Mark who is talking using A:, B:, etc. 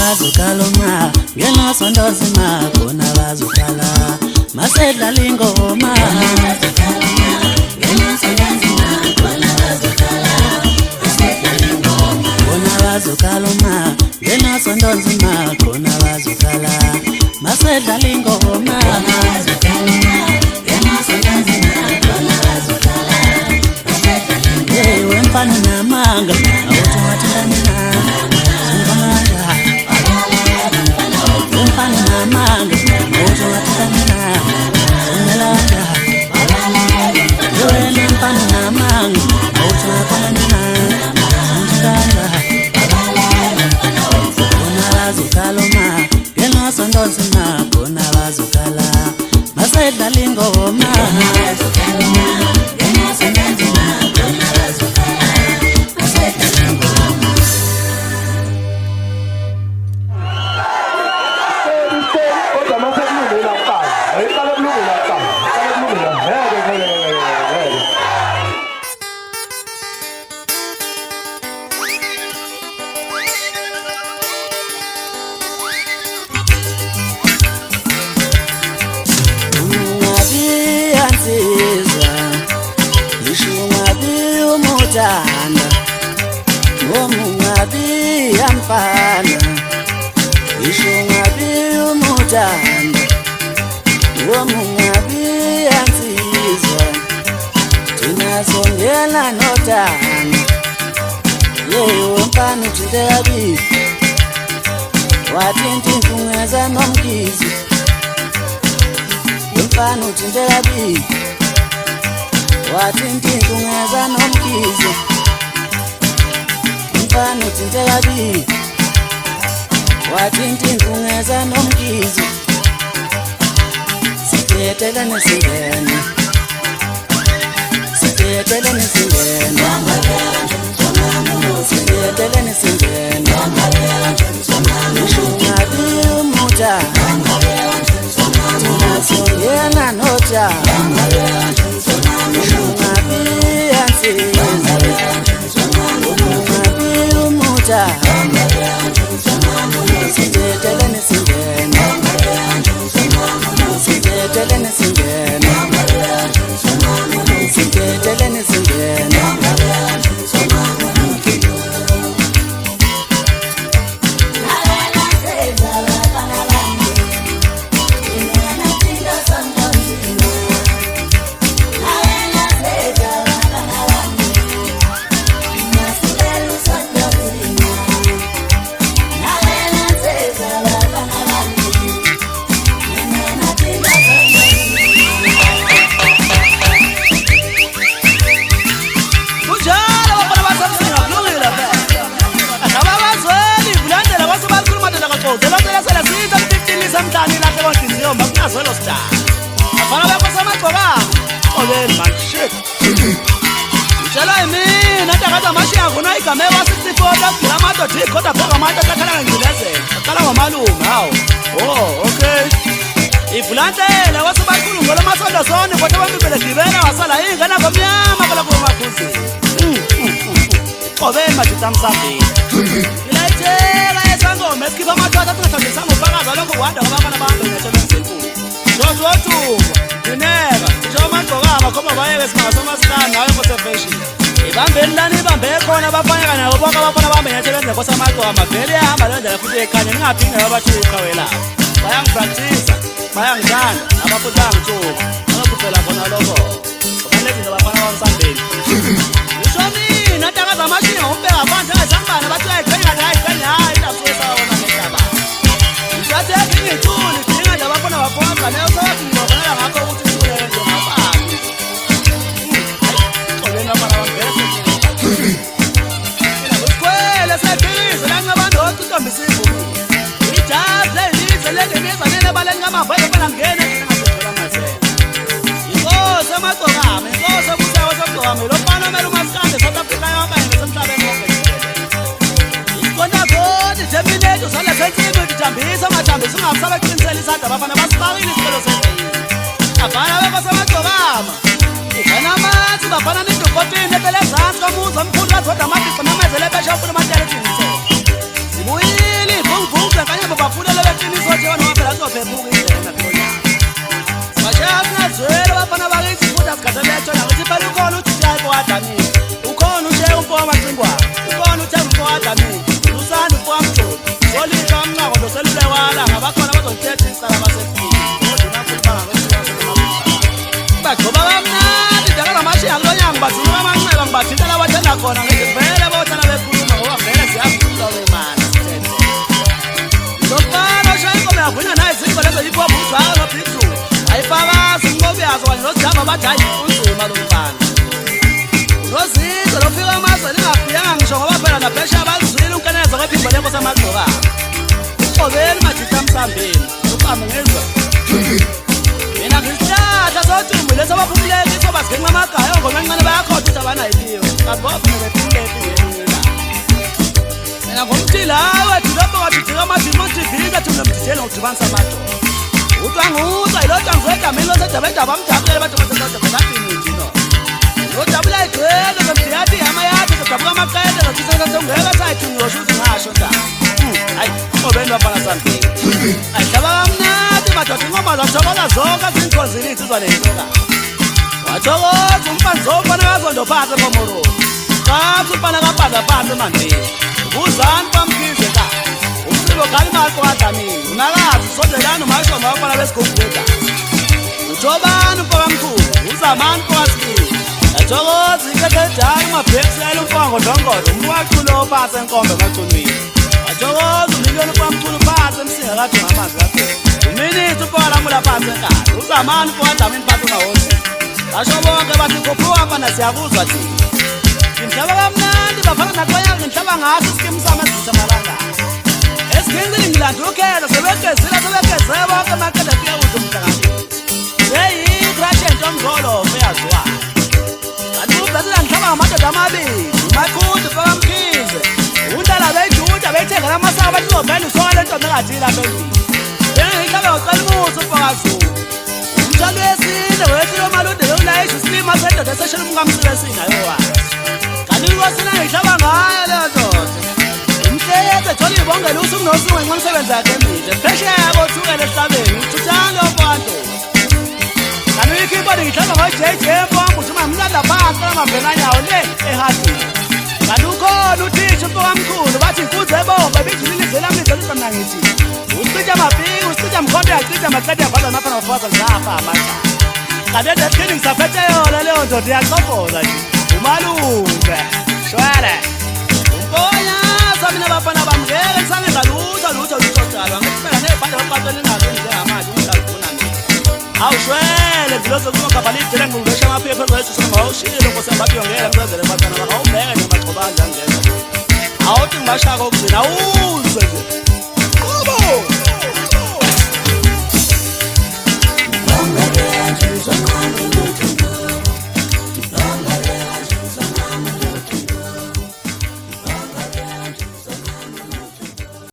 A: bazukaloma ngena sondozima khona bazukala masedla lingoma bazukaloma ngena sondozima khona bazukala masedla lingoma wemfana namanga awuthi wathandana wemfana namanga awuthi wathandana unelanda wemfana namanga awuthi wathandana unabazukaloma ngenosondozima kunabazukala masedla lingoma Womungabi yamfana ishungabi umutanda womungabi yansizwa tinasongela notanda yeyo mfana utindekabi watinti kungeza nomkizi mfana utindekabi watinti kungeza nomkizi mfana utindekabi watinti kungeza nomkizi sitetelene singene sitetelene singene sitetelene singene ishungabi umuta tinasongena nota ishungabi yansizwa sitetelene singene sitetelene singene sitetelene singene Ifulantela wasebakhulu ngola masonto sone kodwa bambele gibela wasala ingena komnyama kala kumakhuzi qobeni majita msambi ilayitheka esangoma esikhipa amathatha athanda sangofakaza lokho wanda abafana bahambe ngethela ezinkulu Jojo dineka njoma ngqokama khoma bayeke singasomasikani nayo motivation ibambeni lani ibambe khona abafana nabo bonke abafana bahambe ngethela ezingekho samaqoma vele ehamba lendlela futhi ekhanya ningaphinde abathi uqhawela bayangipractice bayangithanda abafuthi bangithuka abakuphela khona lokho kufanele abafana bamsambeni ngisho mina ntakaza amashinga umbeka phansi ayisambana bathi ayiqhenya ayiqhenya hayi lapho sawona nendaba ngiyathi ngithuli dinga nje abafana bafonza leyo sothi ngibona ngakho ukuthi sibuyele nje ngaphansi qolena abafana bambese usikwele sephilize la ngabantu ocintomba isivumo ijazi lelize lengeneza nene baleni ngamavele phela ngene ngingasethola ngazela inkosi emagcokama inkosi ebusayo somgcokama lo mfana omele umasikande South Africa yonke ngesemhlabeni wonke ikonda khona Terminator usale sensitive udambisa amathambisa ungasabe qinisela isandla abafana basibawile isicelo sendlela abafana bebasemagcokama igana amathi bafana nindukotini etelezansi komuzi omkhulu kathoda amathi simamezele besha ufuna amatyala ethi ngithe Buyili bungubunga kanye babafuna leqiniso nje wena phela sophephuka indlela khonyana. Bashaka zwele bafana bakithi futhi asikhathaletho nakuthi phela ukhona uthi hayi bowadamini. Ukhona ushe umfo amacingwana. Ukhona uthe umfo wadamini. Usanda umfo amjoli. Solika amnqako loselulewala ngabakhona bazothetha isicala basefika. Kodwa nakuthi bangakwethiwa bagcoba kamnandi ndakala mashi akulonyanga bathuma amanxeba ngibathintela abathanda khona ngizivele bothana bekhuluma ngoba vele siyakhuluma wemali sithethe. Lokubana shayinkomo yavunywa naye izinto lezo hip-hop uzaka nobhithu. Ayifakazi umqobi yazo kanye nozijamba bathi hayi unzima lo mfana. Nozinto lofika amazwe lingafuyanga ngisho ngoba phela naphesha abazwile unkenezo kwephimbo lenkosi amagqokanga. Uqobeni majita msambeni uqambe ngezwe. Mina ngisihlahla sothumbu leso baphumuleki iso basigenqa amagayo ngomancane bayakhoda ukuthi abanayiliyo kanti bofuneka bephumuleki ngenila. Mina ngomthila wethu lapho wathithika amadimotivika thumbe mdidele ngokudibanisa amadoda. Utwanguza ilodwa ngizwegameni losedabedaba amdabulela bathi basesadabakadini no. Lodabula igcwele zomdiyadi yamayadi zodabuka amaqede zothusesesongeka sayithungi yosho ukuthi ngasho nda. Hayi obeni bafana sambeni. Ayihlaba kamnandi madoda ingoma zathokoza zonke zingikhonzile insizwa lentoka. Wathokoza umfana zofana kazondo phansi ephomoro. Qathi umfana kapaza phansi emandleni. Ubuzani bamkhize ka. Umsibo khali malko kadlamini. Unakazi sondelana umashoma bafana besigubheda. Utobani umfaka mkhulu. Uzamani kwasibili. Athokoza ikekedala umabhekisela umfango ndongodo. Umwaculo phansi enkombe emacunwini. Athokoza umiliyoni kwamkhulu phansi emsinga kathi ngamanzi kaphela. Uminithi umfaka mula phansi enkala. Uzamani kwadlamini phansi ungawosi. Basho bonke bathi khuphuka mfana siyakuzwa thina. Ngimhlaba kamnandi bafana naxonyana ngimhlaba ngaso isikimu sami esizitha amalanga. Esigingile ngilanda ukhelo sebegezile bonke amaqeda afika kude umhlakahlo. Seyi-crash entomzolo uyaziwa. Kanti ubhasela ngihlaba ngamadoda amabili. Umaqude ufaka mkhize. Undala beyijuda beyithengela amasaka bathi uzovela usoka le ntombi engathile lapha endlini. Bengihlaba ngocela umuthi umfaka Zulu. Umthwalo wesine wethile omalude bewulayisha isilima sendoda eseshela umkamsibesini nayo wazi. Kanti inkosina ngihlaba ngayo leyo ndoda. Umhleyethu ethola ibongela usukunosuku ngenxa umsebenzi yakhe emihle. Phesheya kothukela esihlabeni ngithuthanga lokwanto. Kanti ikeyboard ngihlaba ngo-JJ Mpombo uthi mamlanda phansi amabhenanyawo le ehadini. Kanti ukhona uthisha umfoka mkhulu bathi imfuzo ebomba bijulile ivela mlidlelisa mna ngithi. Usicija mapiki, usicija mkhonto yacija maqeda yavala naphana wafaza zafa amandla. Kanti edephini ngisaphethe yona leyo ndoda iyacofoza nje. Umalunga shwele umponyaza mina bafana bamngeke ngisangenza lutho jalwa ngiphela nebhande baqaphela ingazweni njengamanje umdlavuna mina. Awushwele ngilozo kumagabhali idele ngibesha amaphepha ezwethu singawushilo nkosembabiyongela ngizenzele bafana bangawubheke nje maxobanja ngeza. Awuthi ngibashaka okuzina awuzwe nje.